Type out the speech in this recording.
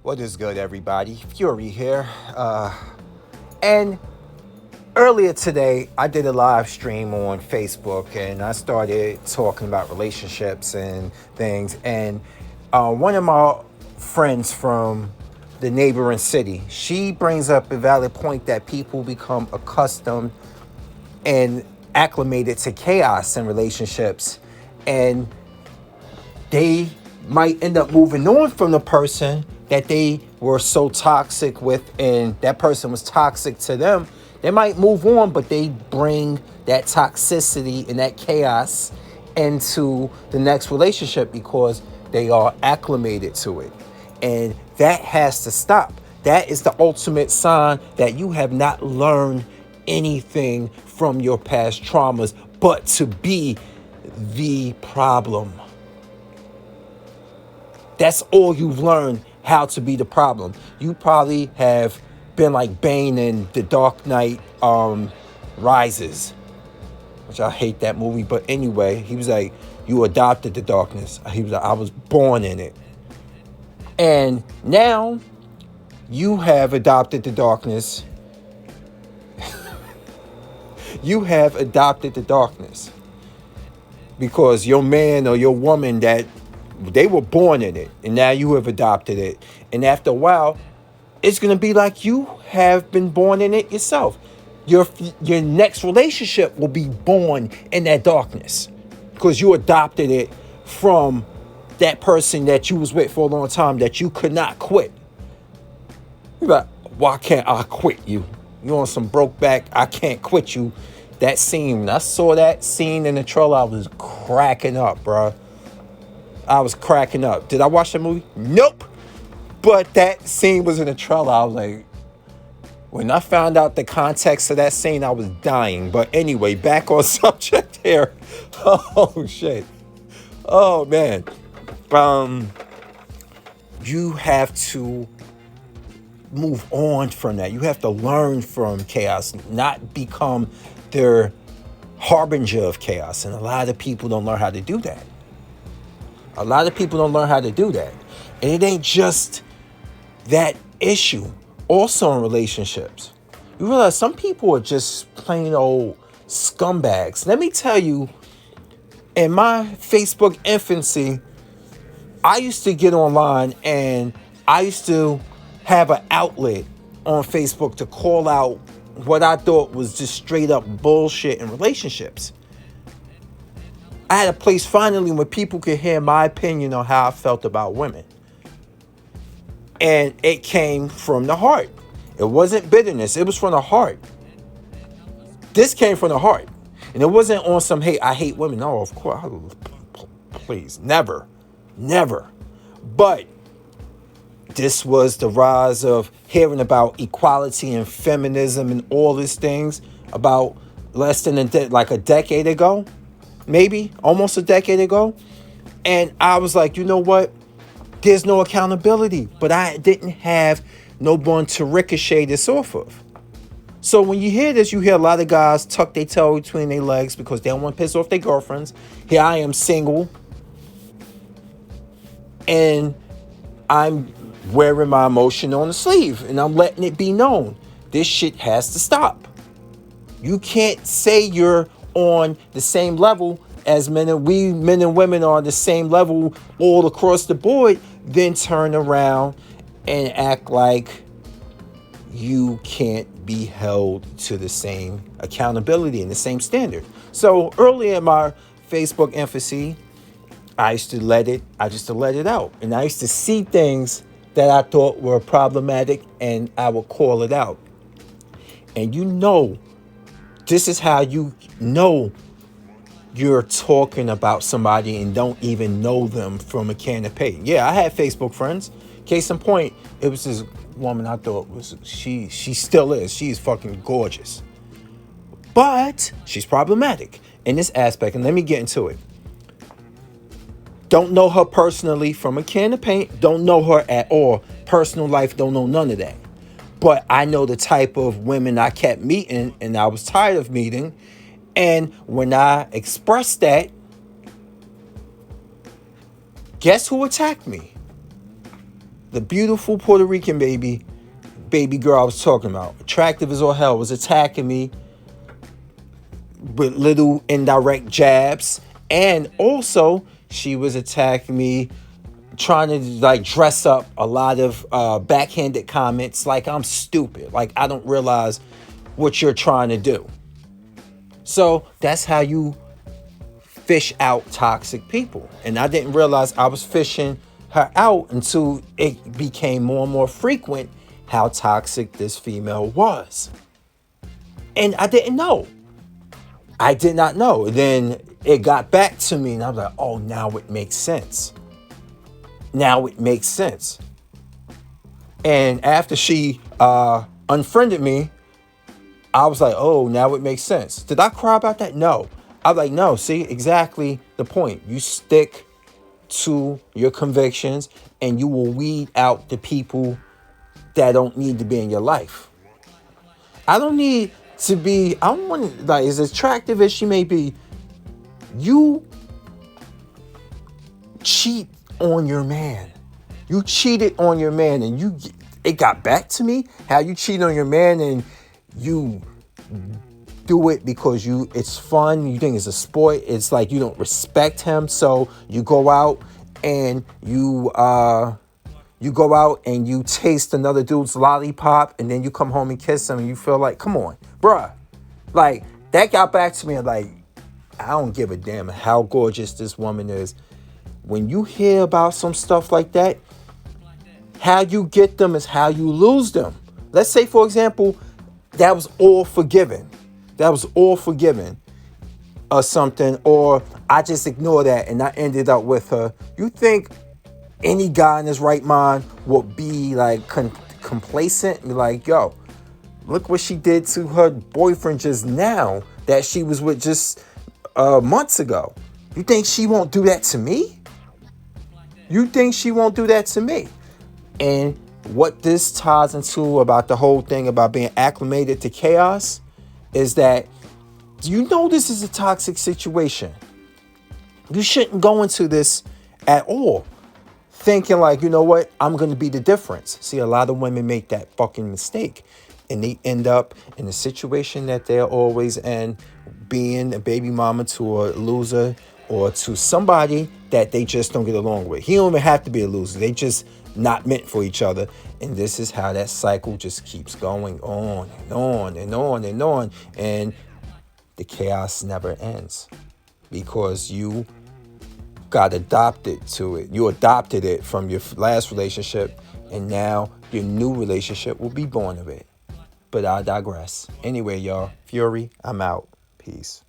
What is good, everybody? Fury here. And earlier today, I did a live stream on Facebook and I started talking about relationships and things. And one of my friends from the neighboring city, she brings up a valid point that people become accustomed and acclimated to chaos in relationships. And they might end up moving on from the person that they were so toxic with and that person was toxic to them. They might move on, but they bring that toxicity and that chaos into the next relationship because they are acclimated to it. And that has to stop. That is the ultimate sign that you have not learned anything from your past traumas, but to be the problem. That's all you've learned, how to be the problem. You probably have been like Bane in The Dark Knight Rises, which I hate that movie. But anyway, he was like, you adopted the darkness. He was like, I was born in it. And now you have adopted the darkness. You have adopted the darkness because your man or your woman that they were born in it, and now you have adopted it. And after a while, it's going to be like you have been born in it yourself. Your next relationship will be born in that darkness because you adopted it from that person that you was with for a long time that you could not quit. You're like, why can't I quit you? You on some broke back, I can't quit you. That scene, when I saw that scene in the trailer, I was cracking up, bro. I was cracking up. Did I watch that movie? Nope. But that scene was in the trailer. I was like, when I found out the context of that scene, I was dying. But anyway, back on subject here. Oh, shit. Oh, man. You have to move on from that. You have to learn from chaos, not become their harbinger of chaos. And a lot of people don't learn how to do that. A lot of people don't learn how to do that. And it ain't just that issue. Also in relationships, you realize some people are just plain old scumbags. Let me tell you, in my Facebook infancy, I used to get online and I used to have an outlet on Facebook to call out what I thought was just straight up bullshit in relationships. I had a place finally where people could hear my opinion on how I felt about women. And it came from the heart. It wasn't bitterness. It was from the heart. This came from the heart. And it wasn't on some hate. I hate women. No, of course. Please. Never. But this was the rise of hearing about equality and feminism and all these things about less than a decade ago. Maybe almost a decade ago. And I was like, you know what? There's no accountability. But I didn't have no one to ricochet this off of. So when you hear this, you hear a lot of guys tuck their tail between their legs because they don't want to piss off their girlfriends. Here I am single. And I'm wearing my emotion on the sleeve. And I'm letting it be known. This shit has to stop. You can't say you're on the same level as men and women are on the same level all across the board, then turn around and act like you can't be held to the same accountability and the same standard. So early in my Facebook infancy, I used to let it out. And I used to see things that I thought were problematic and I would call it out. And this is how you know you're talking about somebody and don't even know them from a can of paint. Yeah, I had Facebook friends. Case in point, it was this woman I thought she still is. She's fucking gorgeous. But she's problematic in this aspect. And let me get into it. Don't know her personally from a can of paint. Don't know her at all. Personal life, don't know none of that. But I know the type of women I kept meeting and I was tired of meeting. And when I expressed that, guess who attacked me? The beautiful Puerto Rican baby girl I was talking about, attractive as all hell, was attacking me with little indirect jabs. And also, she was attacking me trying to like dress up a lot of backhanded comments like I'm stupid, like I don't realize what you're trying to do. So that's how you fish out toxic people. And I didn't realize I was fishing her out until it became more and more frequent how toxic this female was. And I didn't know. I did not know. Then it got back to me and I was like, oh, now it makes sense. Now it makes sense. And after she unfriended me, I was like, oh, now it makes sense. Did I cry about that? No. I was like, no, see, exactly the point. You stick to your convictions and you will weed out the people that don't need to be in your life. I don't want, like, as attractive as she may be, you cheat on your man. You cheated on your man and it got back to me how you cheat on your man and you do it because it's fun, you think it's a sport, it's like you don't respect him, so you go out and you taste another dude's lollipop and then you come home and kiss him and you feel like, come on, bruh. Like, that got back to me like, I don't give a damn how gorgeous this woman is. When you hear about some stuff like that, how you get them is how you lose them. Let's say, for example, that was all forgiven. Or something, or I just ignore that and I ended up with her. You think any guy in his right mind would be like complacent and be like, yo, look what she did to her boyfriend just now that she was with just months ago. You think she won't do that to me? And what this ties into about the whole thing about being acclimated to chaos is that you know this is a toxic situation. You shouldn't go into this at all thinking like, you know what, I'm going to be the difference. See, a lot of women make that fucking mistake and they end up in the situation that they're always in, being a baby mama to a loser or to somebody that they just don't get along with. He don't even have to be a loser. They just not meant for each other. And this is how that cycle just keeps going on and on and on and on. And the chaos never ends because you got adopted to it. You adopted it from your last relationship, and now your new relationship will be born of it. But I digress. Anyway, y'all, Fury, I'm out. Peace.